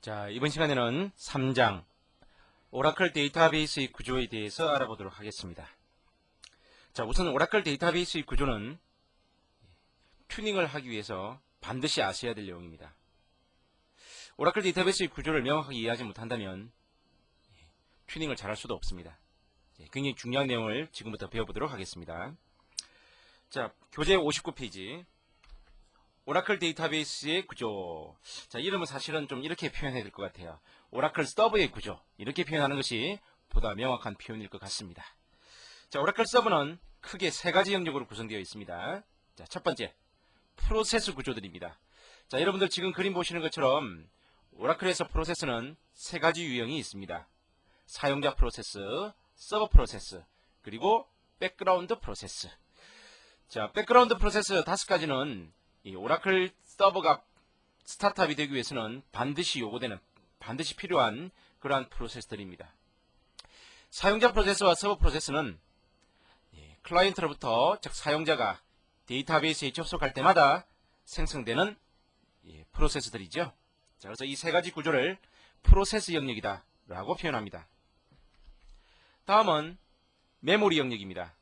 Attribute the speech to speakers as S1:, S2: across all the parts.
S1: 자, 이번 시간에는 3장 오라클 데이터베이스의 구조에 대해서 알아보도록 하겠습니다. 자, 우선 오라클 데이터베이스의 구조는 튜닝을 하기 위해서 반드시 아셔야 될 내용입니다. 오라클 데이터베이스의 구조를 명확하게 이해하지 못한다면 튜닝을 잘할 수도 없습니다. 굉장히 중요한 내용을 지금부터 배워보도록 하겠습니다. 자, 교재 59페이지 오라클 데이터베이스의 구조. 자, 이름은 사실은 좀 이렇게 표현해야 될 것 같아요. 오라클 서버의 구조. 이렇게 표현하는 것이 보다 명확한 표현일 것 같습니다. 자, 오라클 서버는 크게 세 가지 영역으로 구성되어 있습니다. 자, 첫 번째, 프로세스 구조들입니다. 자, 여러분들 지금 그림 보시는 것처럼 오라클에서 프로세스는 세 가지 유형이 있습니다. 사용자 프로세스, 서버 프로세스, 그리고 백그라운드 프로세스. 자, 백그라운드 프로세스 5가지는 이 오라클 서버가 스타트업이 되기 위해서는 반드시 필요한 그러한 프로세스들입니다. 사용자 프로세스와 서버 프로세스는 클라이언트로부터 즉 사용자가 데이터베이스에 접속할 때마다 생성되는 프로세스들이죠. 자, 그래서 이 세 가지 구조를 프로세스 영역이다 라고 표현합니다. 다음은 메모리 영역입니다.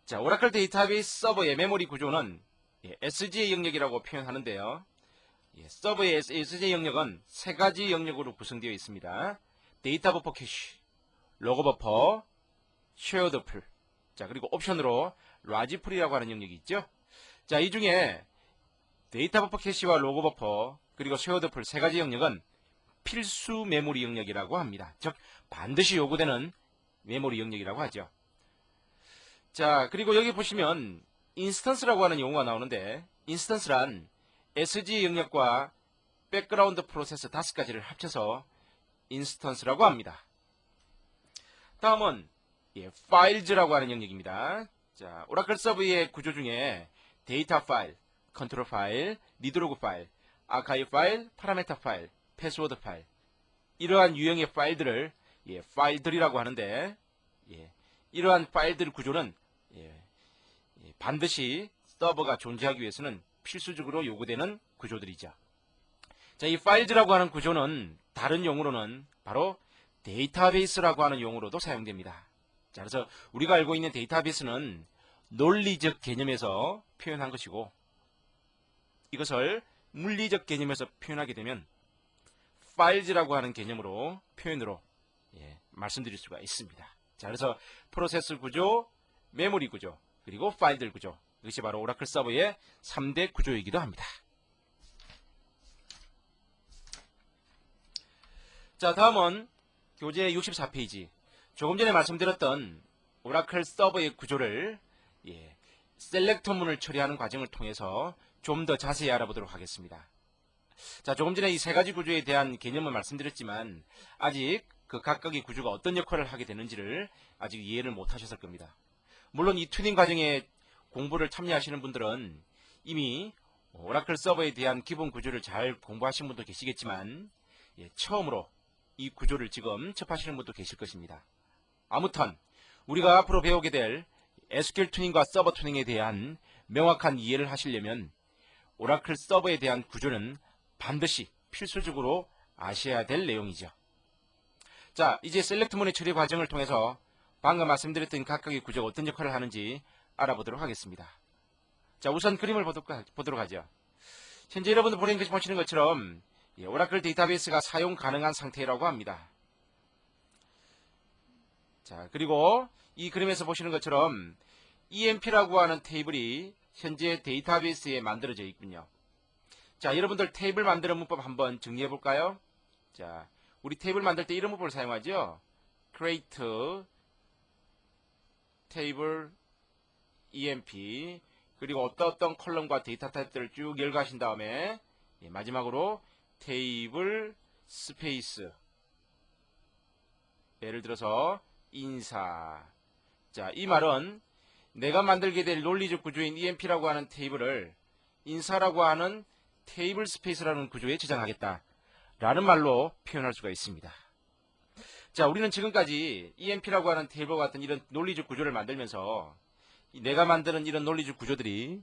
S1: 자, 오라클 데이터베이스 서버의 메모리 구조는 SGA 영역이라고 표현하는데요. 서버의 SGA 영역은 세 가지 영역으로 구성되어 있습니다. 데이터 버퍼 캐시, 로그 버퍼, 쉐어드 풀, 자, 그리고 옵션으로 라지 풀이라고 하는 영역이 있죠. 자, 이 중에 데이터 버퍼 캐시와 로그 버퍼, 그리고 쉐어드 풀 세 가지 영역은 필수 메모리 영역이라고 합니다. 즉, 반드시 요구되는 메모리 영역이라고 하죠. 자, 그리고 여기 보시면 인스턴스라고 하는 용어가 나오는데, 인스턴스란 SG 영역과 백그라운드 프로세스 5가지를 합쳐서 인스턴스라고 합니다. 다음은 파일즈라고 하는 영역입니다. 자, 오라클 서버의 구조 중에 데이터 파일, 컨트롤 파일, 리드로그 파일, 아카이브 파일, 파라메터 파일, 패스워드 파일, 이러한 유형의 파일들을 파일들이라고 하는데, 이러한 파일들 구조는 반드시 서버가 존재하기 위해서는 필수적으로 요구되는 구조들이죠. 자, 이 파일즈라고 하는 구조는 다른 용어로는 바로 데이터베이스라고 하는 용어로도 사용됩니다. 자, 그래서 우리가 알고 있는 데이터베이스는 논리적 개념에서 표현한 것이고, 이것을 물리적 개념에서 표현하게 되면 파일즈라고 하는 개념으로 표현으로 말씀드릴 수가 있습니다. 자, 그래서 프로세스 구조, 메모리 구조, 그리고 파일들 구조, 이것이 바로 오라클 서버의 3대 구조이기도 합니다. 자, 다음은 교재 64페이지. 조금 전에 말씀드렸던 오라클 서버의 구조를 셀렉터문을 처리하는 과정을 통해서 좀 더 자세히 알아보도록 하겠습니다. 자, 조금 전에 이 세 가지 구조에 대한 개념을 말씀드렸지만 아직 그 각각의 구조가 어떤 역할을 하게 되는지를 아직 이해를 못 하셨을 겁니다. 물론 이 튜닝 과정에 공부를 참여하시는 분들은 이미 오라클 서버에 대한 기본 구조를 잘 공부하신 분도 계시겠지만 처음으로 이 구조를 지금 접하시는 분도 계실 것입니다. 아무튼 우리가 앞으로 배우게 될 SQL 튜닝과 서버 튜닝에 대한 명확한 이해를 하시려면 오라클 서버에 대한 구조는 반드시 필수적으로 아셔야 될 내용이죠. 자, 이제 셀렉트문의 처리 과정을 통해서 방금 말씀드렸던 각각의 구조가 어떤 역할을 하는지 알아보도록 하겠습니다. 자, 우선 그림을 보도록 하죠. 현재 여러분들 보시는 것처럼 오라클 데이터베이스가 사용 가능한 상태라고 합니다. 자, 그리고 이 그림에서 보시는 것처럼 EMP라고 하는 테이블이 현재 데이터베이스에 만들어져 있군요. 자, 여러분들 테이블 만드는 문법 한번 정리해 볼까요? 자, 우리 테이블 만들 때 이런 문법을 사용하죠. create table EMP, 그리고 어떤 컬럼과 데이터 타입들을 쭉 열거하신 다음에 마지막으로 테이블 스페이스, 예를 들어서 인사. 자, 이 말은 내가 만들게 될 논리적 구조인 EMP라고 하는 테이블을 인사라고 하는 테이블 스페이스라는 구조에 저장하겠다 라는 말로 표현할 수가 있습니다. 자, 우리는 지금까지 EMP라고 하는 테이블과 같은 이런 논리적 구조를 만들면서 내가 만드는 이런 논리적 구조들이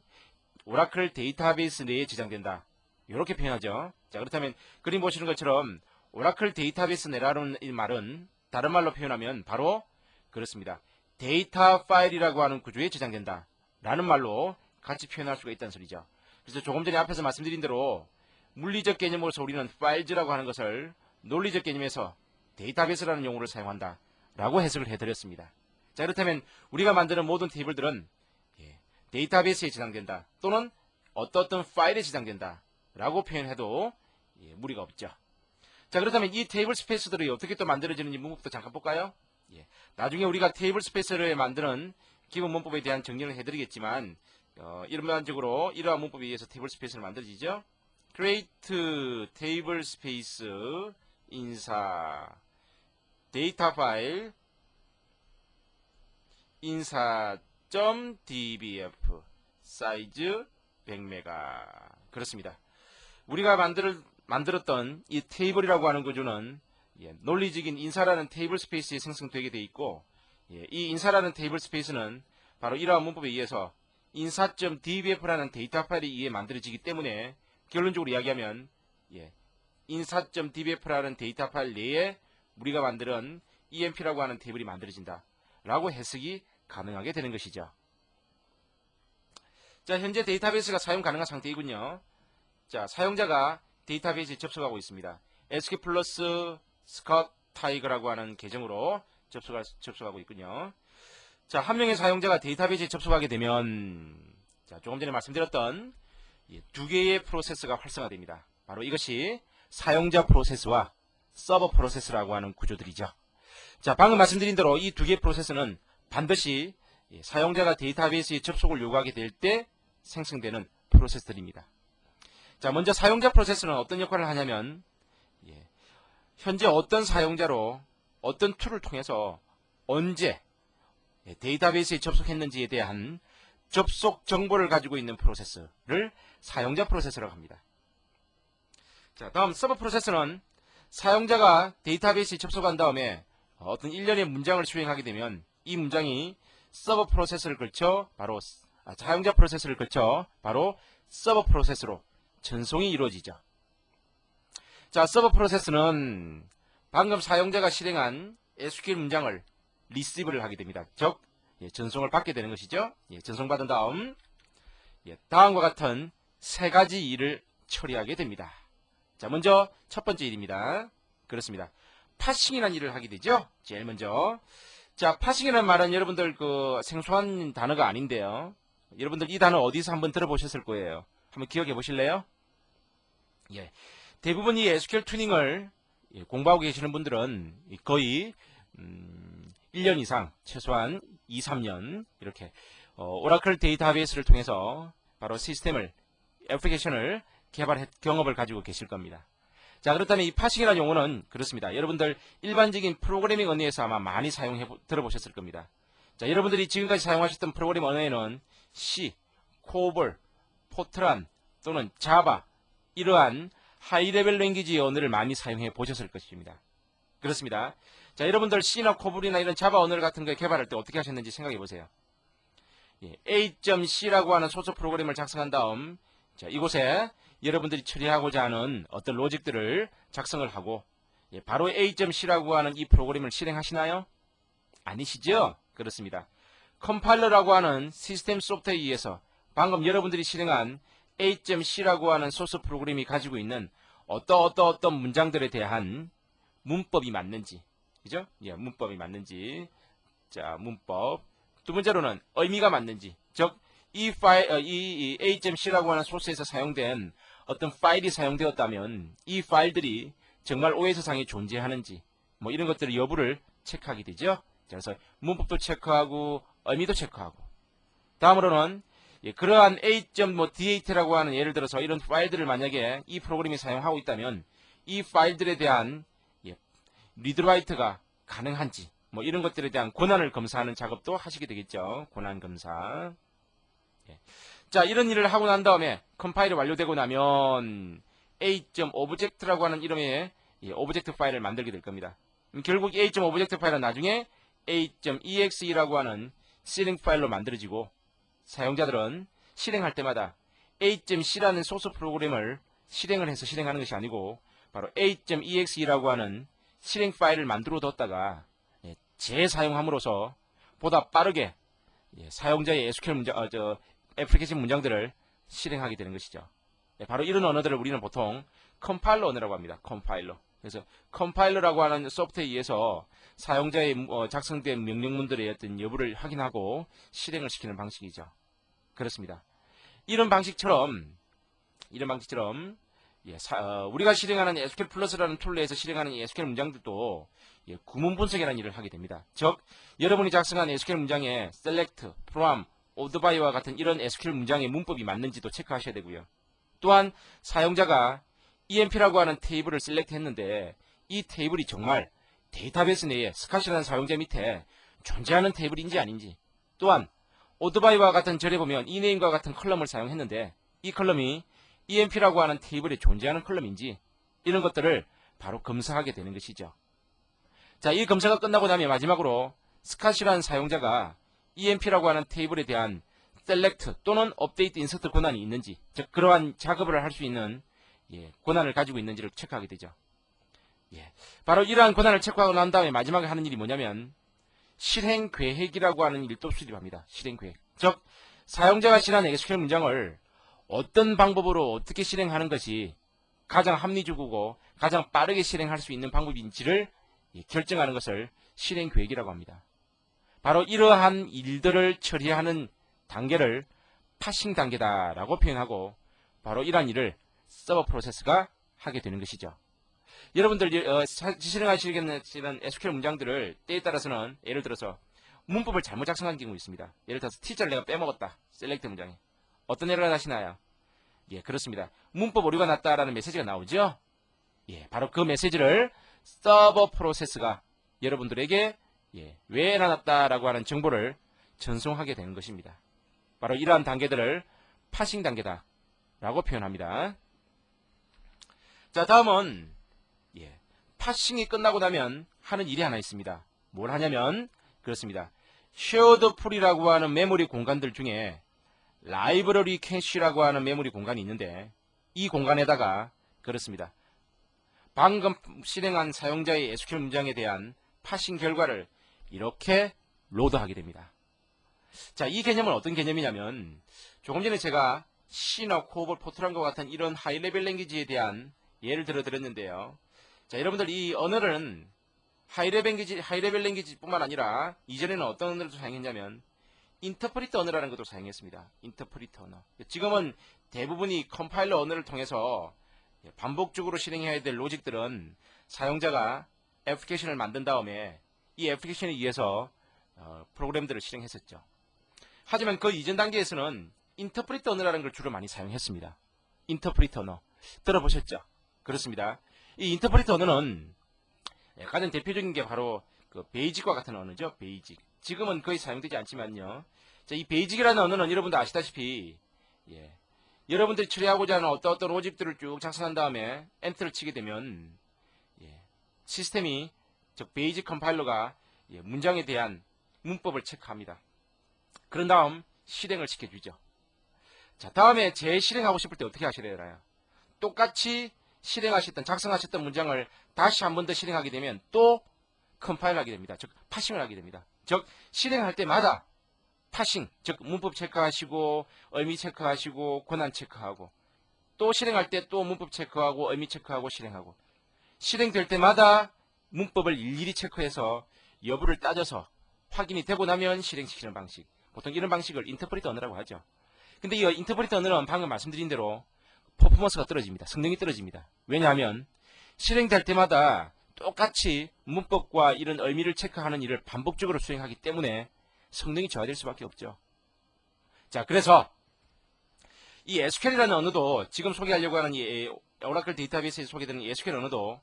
S1: 오라클 데이터베이스 내에 저장된다, 이렇게 표현하죠. 자, 그렇다면 그림 보시는 것처럼 오라클 데이터베이스 내라는 이 말은 다른 말로 표현하면 바로 그렇습니다. 데이터 파일이라고 하는 구조에 저장된다 라는 말로 같이 표현할 수가 있다는 소리죠. 그래서 조금 전에 앞에서 말씀드린 대로 물리적 개념으로서 우리는 파일즈라고 하는 것을 논리적 개념에서 데이터베이스라는 용어를 사용한다 라고 해석을 해드렸습니다. 자, 그렇다면 우리가 만드는 모든 테이블들은 데이터베이스에 저장된다 또는 어떤 파일에 저장된다 라고 표현해도 무리가 없죠. 자, 그렇다면 이 테이블 스페이스들이 어떻게 또 만들어지는지 문법도 잠깐 볼까요? 나중에 우리가 테이블 스페이스를 만드는 기본 문법에 대한 정리를 해드리겠지만 일반적으로 이러한 문법에 의해서 테이블 스페이스를 만들어지죠. create table space 인사 데이터 파일 인사.dbf 사이즈 100메가 그렇습니다. 우리가 만들었던 이 테이블이라고 하는 구조는 논리적인 인사라는 테이블 스페이스에 생성되게 되어 있고 이 인사라는 테이블 스페이스는 바로 이러한 문법에 의해서 인사.dbf라는 데이터 파일에 의해 만들어지기 때문에 결론적으로 이야기하면 인사.dbf라는 데이터 파일 내에 우리가 만드는 EMP라고 하는 테이블이 만들어진다 라고 해석이 가능하게 되는 것이죠. 자, 현재 데이터베이스가 사용 가능한 상태이군요. 자, 사용자가 데이터베이스에 접속하고 있습니다. SQ 플러스 스컷 타이거라고 하는 계정으로 접속하고 있군요. 자, 한 명의 사용자가 데이터베이스에 접속하게 되면 자, 조금 전에 말씀드렸던 두 개의 프로세스가 활성화됩니다. 바로 이것이 사용자 프로세스와 서버 프로세스라고 하는 구조들이죠. 자, 방금 말씀드린 대로 이 두 개의 프로세스는 반드시 사용자가 데이터베이스에 접속을 요구하게 될 때 생성되는 프로세스들입니다. 자, 먼저 사용자 프로세스는 어떤 역할을 하냐면 현재 어떤 사용자로 어떤 툴을 통해서 언제 데이터베이스에 접속했는지에 대한 접속 정보를 가지고 있는 프로세스를 사용자 프로세스라고 합니다. 자, 다음 서버 프로세스는 사용자가 데이터베이스에 접속한 다음에 어떤 일련의 문장을 수행하게 되면 이 문장이 서버 프로세스를 거쳐 바로 사용자 프로세스를 거쳐 바로 서버 프로세스로 전송이 이루어지죠. 자, 서버 프로세스는 방금 사용자가 실행한 SQL 문장을 리시브를 하게 됩니다. 즉 전송을 받게 되는 것이죠. 전송받은 다음 다음과 같은 세 가지 일을 처리하게 됩니다. 자, 먼저 첫 번째 일입니다. 그렇습니다. 파싱이라는 일을 하게 되죠. 제일 먼저. 자, 파싱이라는 말은 여러분들 생소한 단어가 아닌데요. 여러분들 이 단어 어디서 한번 들어보셨을 거예요. 한번 기억해 보실래요? 대부분 이 SQL 튜닝을 공부하고 계시는 분들은 거의 1년 이상, 최소한 2, 3년 이렇게 오라클 데이터베이스를 통해서 바로 시스템을, 애플리케이션을 경험을 가지고 계실 겁니다. 자, 그렇다면 이 파싱이라는 용어는 그렇습니다. 여러분들 일반적인 프로그래밍 언어에서 아마 많이 들어보셨을 겁니다. 자, 여러분들이 지금까지 사용하셨던 프로그래밍 언어에는 C, 코볼, 포트란 또는 자바 이러한 하이레벨 랭귀지 언어를 많이 사용해 보셨을 것입니다. 그렇습니다. 자, 여러분들 C나 코볼이나 이런 자바 언어 같은 거 개발할 때 어떻게 하셨는지 생각해 보세요. A.C라고 하는 소스 프로그램을 작성한 다음 자, 이곳에 여러분들이 처리하고자 하는 어떤 로직들을 작성을 하고 바로 A.C라고 하는 이 프로그램을 실행하시나요? 아니시죠? 그렇습니다. 컴파일러라고 하는 시스템 소프트웨어에 의해서 방금 여러분들이 실행한 A.C라고 하는 소스 프로그램이 가지고 있는 어떤 문장들에 대한 문법이 맞는지, 그죠? 문법이 맞는지. 자, 문법. 두 번째로는 의미가 맞는지. 즉, 이 A.C라고 하는 소스에서 사용된 어떤 파일이 사용되었다면 이 파일들이 정말 OS상에 존재하는지 이런 것들의 여부를 체크하게 되죠. 그래서 문법도 체크하고 의미도 체크하고 다음으로는 그러한 A.D8라고 하는 예를 들어서 이런 파일들을 만약에 이 프로그램이 사용하고 있다면 이 파일들에 대한 리드라이트가 가능한지 이런 것들에 대한 권한을 검사하는 작업도 하시게 되겠죠. 권한 검사. 자, 이런 일을 하고 난 다음에 컴파일이 완료되고 나면 A.Object라고 하는 이름의 오브젝트 파일을 만들게 될 겁니다. 결국 A.Object 파일은 나중에 A.exe라고 하는 실행 파일로 만들어지고 사용자들은 실행할 때마다 A.C라는 소스 프로그램을 실행을 해서 실행하는 것이 아니고 바로 a.exe라고 하는 실행 파일을 만들어 뒀다가 재사용함으로써 보다 빠르게 사용자의 SQL 문장, 애플리케이션 문장들을 실행하게 되는 것이죠. 바로 이런 언어들을 우리는 보통 컴파일러 언어라고 합니다. 컴파일러. 그래서 컴파일러라고 하는 소프트웨어에 의해서 사용자의 작성된 명령문들의 어떤 여부를 확인하고 실행을 시키는 방식이죠. 그렇습니다. 이런 방식처럼 우리가 실행하는 SQL 플러스라는 툴 내에서 실행하는 SQL 문장들도 구문 분석이라는 일을 하게 됩니다. 즉, 여러분이 작성한 SQL 문장에 select, from, order by와 같은 이런 SQL 문장의 문법이 맞는지도 체크하셔야 되고요. 또한 사용자가 emp라고 하는 테이블을 셀렉트 했는데 이 테이블이 정말 데이터베이스 내에 스카시라는 사용자 밑에 존재하는 테이블인지 아닌지, 또한 order by와 같은 절에 보면 eName과 같은 컬럼을 사용했는데 이 컬럼이 emp라고 하는 테이블에 존재하는 컬럼인지, 이런 것들을 바로 검사하게 되는 것이죠. 자, 이 검사가 끝나고 나면 마지막으로 스카시라는 사용자가 emp라고 하는 테이블에 대한 select 또는 update insert 권한이 있는지, 즉 그러한 작업을 할 수 있는 권한을 가지고 있는지를 체크하게 되죠. 바로 이러한 권한을 체크하고 난 다음에 마지막에 하는 일이 뭐냐면 실행 계획이라고 하는 일도 수립합니다. 실행 계획. 즉, 사용자가 실행한 SQL 문장을 어떤 방법으로 어떻게 실행하는 것이 가장 합리적이고 가장 빠르게 실행할 수 있는 방법인지를 결정하는 것을 실행 계획이라고 합니다. 바로 이러한 일들을 처리하는 단계를 파싱 단계다라고 표현하고, 바로 이러한 일을 서버 프로세스가 하게 되는 것이죠. 여러분들 실행하시는 SQL 문장들을 때에 따라서는 예를 들어서 문법을 잘못 작성한 경우 있습니다. 예를 들어서 T자를 내가 빼먹었다. 셀렉트 문장에 어떤 에러가 나시나요? 그렇습니다. 문법 오류가 났다라는 메시지가 나오죠. 바로 그 메시지를 서버 프로세스가 여러분들에게 왜 에러 났다라고 하는 정보를 전송하게 되는 것입니다. 바로 이러한 단계들을 파싱 단계다 라고 표현합니다. 자, 다음은 파싱이 끝나고 나면 하는 일이 하나 있습니다. 뭘 하냐면 그렇습니다. shared pool이라고 하는 메모리 공간들 중에 라이브러리 캐시라고 하는 메모리 공간이 있는데, 이 공간에다가 그렇습니다. 방금 실행한 사용자의 SQL 문장에 대한 파싱 결과를 이렇게 로드하게 됩니다. 자, 이 개념은 어떤 개념이냐면 조금 전에 제가 C나 코볼, 포트란과 같은 이런 하이레벨 랭귀지에 대한 예를 들어 드렸는데요. 자, 여러분들 이 언어는 하이레벨 랭귀지뿐만 아니라 이전에는 어떤 언어를 사용했냐면 인터프리터 언어라는 것도 사용했습니다. 인터프리터 언어. 지금은 대부분이 컴파일러 언어를 통해서 반복적으로 실행해야 될 로직들은 사용자가 애플리케이션을 만든 다음에 이 애플리케이션에 의해서 프로그램들을 실행했었죠. 하지만 그 이전 단계에서는 인터프리터 언어라는 걸 주로 많이 사용했습니다. 인터프리터 언어 들어보셨죠? 그렇습니다. 이 인터프리터 언어는 가장 대표적인 게 바로 그 베이직과 같은 언어죠. 베이직. 지금은 거의 사용되지 않지만요. 자, 이 베이직이라는 언어는 여러분도 아시다시피 여러분들이 처리하고자 하는 어떤 로직들을 쭉 작성한 다음에 엔터를 치게 되면 시스템이, 즉 베이직 컴파일러가 문장에 대한 문법을 체크합니다. 그런 다음 실행을 시켜주죠. 자, 다음에 재실행하고 싶을 때 어떻게 하셔야 되나요? 똑같이 작성하셨던 문장을 다시 한 번 더 실행하게 되면 또 컴파일하게 됩니다. 즉 파싱을 하게 됩니다. 즉 실행할 때마다 파싱, 즉 문법 체크하시고 의미 체크하시고 권한 체크하고, 또 실행할 때 또 문법 체크하고 의미 체크하고 실행하고, 실행될 때마다 문법을 일일이 체크해서 여부를 따져서 확인이 되고 나면 실행시키는 방식, 보통 이런 방식을 인터프리터 언어라고 하죠. 근데 이 인터프리터 언어는 방금 말씀드린 대로 퍼포먼스가 떨어집니다. 성능이 떨어집니다. 왜냐하면 실행될 때마다 똑같이 문법과 이런 의미를 체크하는 일을 반복적으로 수행하기 때문에 성능이 저하될 수밖에 없죠. 자, 그래서 이 SQL이라는 언어도, 지금 소개하려고 하는 이 오라클 데이터베이스에 소개되는 이 SQL 언어도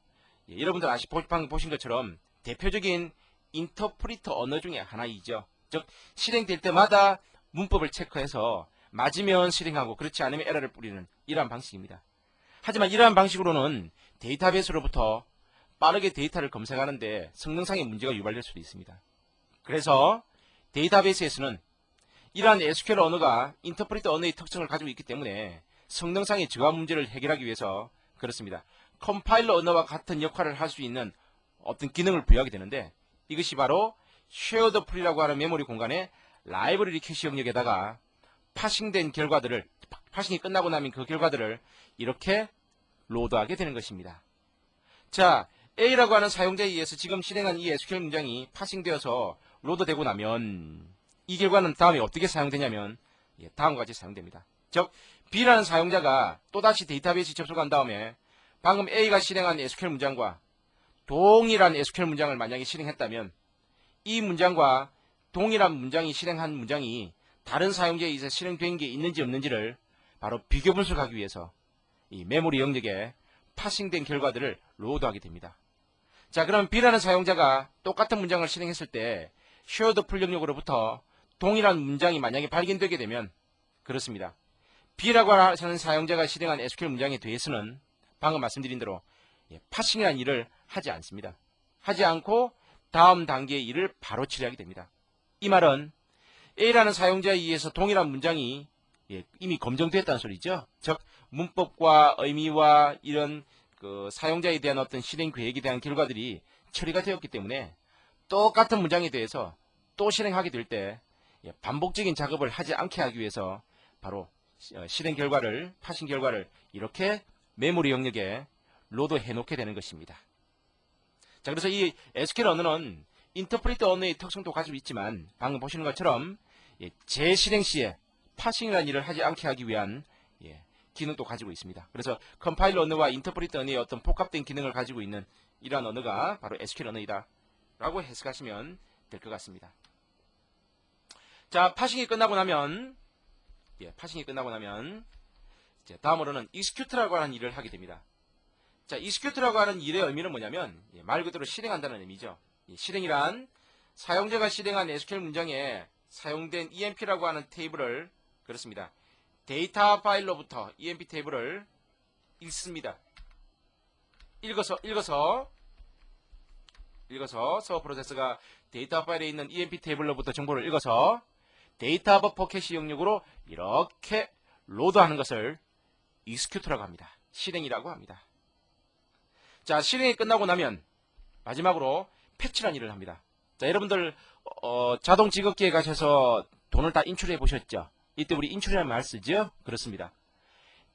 S1: 여러분들 방금 보신 것처럼 대표적인 인터프리터 언어 중에 하나이죠. 즉 실행될 때마다 문법을 체크해서 맞으면 실행하고 그렇지 않으면 에러를 뿌리는 이러한 방식입니다. 하지만 이러한 방식으로는 데이터베이스로부터 빠르게 데이터를 검색하는데 성능상의 문제가 유발될 수도 있습니다. 그래서 데이터베이스에서는 이러한 SQL 언어가 인터프리터 언어의 특성을 가지고 있기 때문에 성능상의 저하 문제를 해결하기 위해서 그렇습니다. 컴파일러 언어와 같은 역할을 할 수 있는 어떤 기능을 부여하게 되는데, 이것이 바로 shared 풀이라고 하는 메모리 공간에 라이브러리 캐시 영역에다가 파싱된 결과들을, 파싱이 끝나고 나면 그 결과들을 이렇게 로드하게 되는 것입니다. 자, A라고 하는 사용자에 의해서 지금 실행한 이 SQL 문장이 파싱되어서 로드되고 나면 이 결과는 다음에 어떻게 사용되냐면 다음과 같이 사용됩니다. 즉, B라는 사용자가 또다시 데이터베이스에 접속한 다음에 방금 A가 실행한 SQL 문장과 동일한 SQL 문장을 만약에 실행했다면 이 문장과 동일한 문장이 실행한 문장이 다른 사용자에 의해서 실행된 게 있는지 없는지를 바로 비교 분석하기 위해서 이 메모리 영역에 파싱된 결과들을 로드하게 됩니다. 자, 그럼 B라는 사용자가 똑같은 문장을 실행했을 때 shared 풀 영역으로부터 동일한 문장이 만약에 발견되게 되면 그렇습니다. B라고 하는 사용자가 실행한 SQL 문장에 대해서는 방금 말씀드린 대로 파싱이라는 일을 하지 않습니다. 하지 않고 다음 단계의 일을 바로 처리하게 됩니다. 이 말은 A라는 사용자에 의해서 동일한 문장이 이미 검증됐다는 소리죠. 즉, 문법과 의미와 이런 그 사용자에 대한 어떤 실행 계획에 대한 결과들이 처리가 되었기 때문에 똑같은 문장에 대해서 또 실행하게 될 때 반복적인 작업을 하지 않게 하기 위해서 바로 실행 결과를, 파싱 결과를 이렇게 메모리 영역에 로드해 놓게 되는 것입니다. 자, 그래서 이 SQL 언어는 인터프리터 언어의 특성도 가지고 있지만 방금 보시는 것처럼 재실행 시에 파싱이라는 일을 하지 않게 하기 위한 기능도 가지고 있습니다. 그래서 컴파일러 언어와 인터프리터 언어의 어떤 복합된 기능을 가지고 있는 이러한 언어가 바로 SQL 언어이다 라고 해석하시면 될 것 같습니다. 자, 파싱이 끝나고 나면 이제 다음으로는 execute라고 하는 일을 하게 됩니다. 자, execute라고 하는 일의 의미는 뭐냐면 말 그대로 실행한다는 의미죠. 실행이란 사용자가 실행한 SQL 문장에 사용된 emp라고 하는 테이블을, 그렇습니다, 데이터 파일로부터 emp 테이블을 읽습니다. 읽어서 서버 프로세스가 데이터 파일에 있는 emp 테이블로부터 정보를 읽어서 데이터 버퍼 캐시 영역으로 이렇게 로드하는 것을 execute라고 합니다. 실행이라고 합니다. 자, 실행이 끝나고 나면 마지막으로 패치라는 일을 합니다. 자, 여러분들 자동 직업기에 가셔서 돈을 다 인출해 보셨죠? 이때 우리 인출이라는 말 쓰죠? 그렇습니다.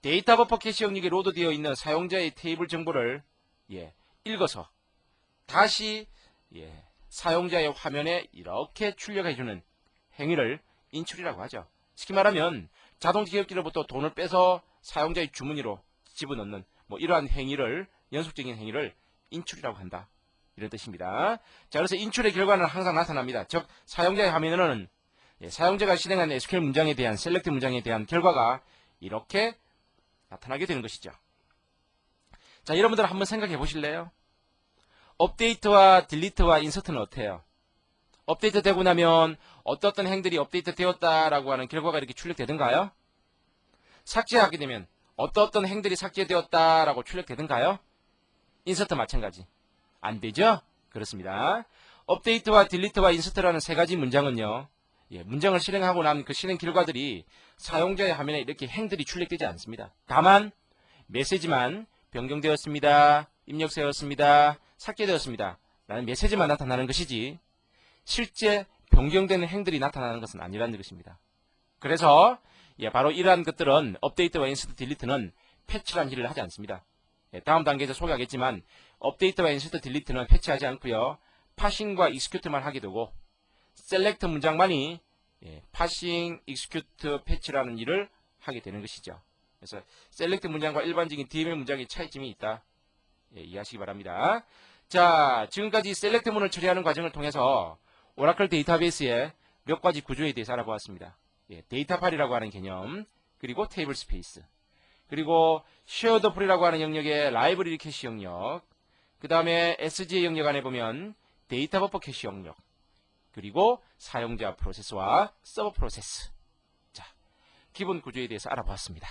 S1: 데이터 버퍼 캐시 영역에 로드되어 있는 사용자의 테이블 정보를 읽어서 다시 사용자의 화면에 이렇게 출력해주는 행위를 인출이라고 하죠. 쉽게 말하면 자동 직업기로부터 돈을 빼서 사용자의 주머니로 집어넣는 이러한 행위를, 연속적인 행위를 인출이라고 한다, 이런 뜻입니다. 자, 그래서 인출의 결과는 항상 나타납니다. 즉, 사용자의 화면에는 사용자가 실행한 SQL 문장에 대한, 셀렉트 문장에 대한 결과가 이렇게 나타나게 되는 것이죠. 자, 여러분들 한번 생각해 보실래요? 업데이트와 딜리트와 인서트는 어때요? 업데이트 되고 나면 어떤 행들이 업데이트 되었다라고 하는 결과가 이렇게 출력되던가요? 삭제하게 되면 어떤 행들이 삭제되었다라고 출력되던가요? 인서트 마찬가지. 안 되죠? 그렇습니다. 업데이트와 딜리트와 인서트라는 세 가지 문장은요, 문장을 실행하고 난 그 실행 결과들이 사용자의 화면에 이렇게 행들이 출력되지 않습니다. 다만 메시지만 변경되었습니다, 입력되었습니다, 삭제되었습니다 라는 메시지만 나타나는 것이지 실제 변경되는 행들이 나타나는 것은 아니라는 것입니다. 그래서 바로 이러한 것들은 업데이트와 인서트, 딜리트는 패치라는 일을 하지 않습니다. 다음 단계에서 소개하겠지만 업데이트와 인서트, 딜리트는 패치하지 않고요, 파싱과 익스큐트만 하게 되고 셀렉트 문장만이 파싱, 익스큐트, 패치라는 일을 하게 되는 것이죠. 그래서 셀렉트 문장과 일반적인 DML 문장의 차이점이 있다, 이해하시기 바랍니다. 자, 지금까지 셀렉트 문을 처리하는 과정을 통해서 오라클 데이터베이스의 몇 가지 구조에 대해서 알아보았습니다. 데이터 파일이라고 하는 개념, 그리고 테이블 스페이스, 그리고 쉐어드 풀이라고 하는 영역의 라이브러리 캐시 영역, 그 다음에 SGA 영역 안에 보면 데이터 버퍼 캐시 영역, 그리고 사용자 프로세스와 서버 프로세스. 자, 기본 구조에 대해서 알아보았습니다.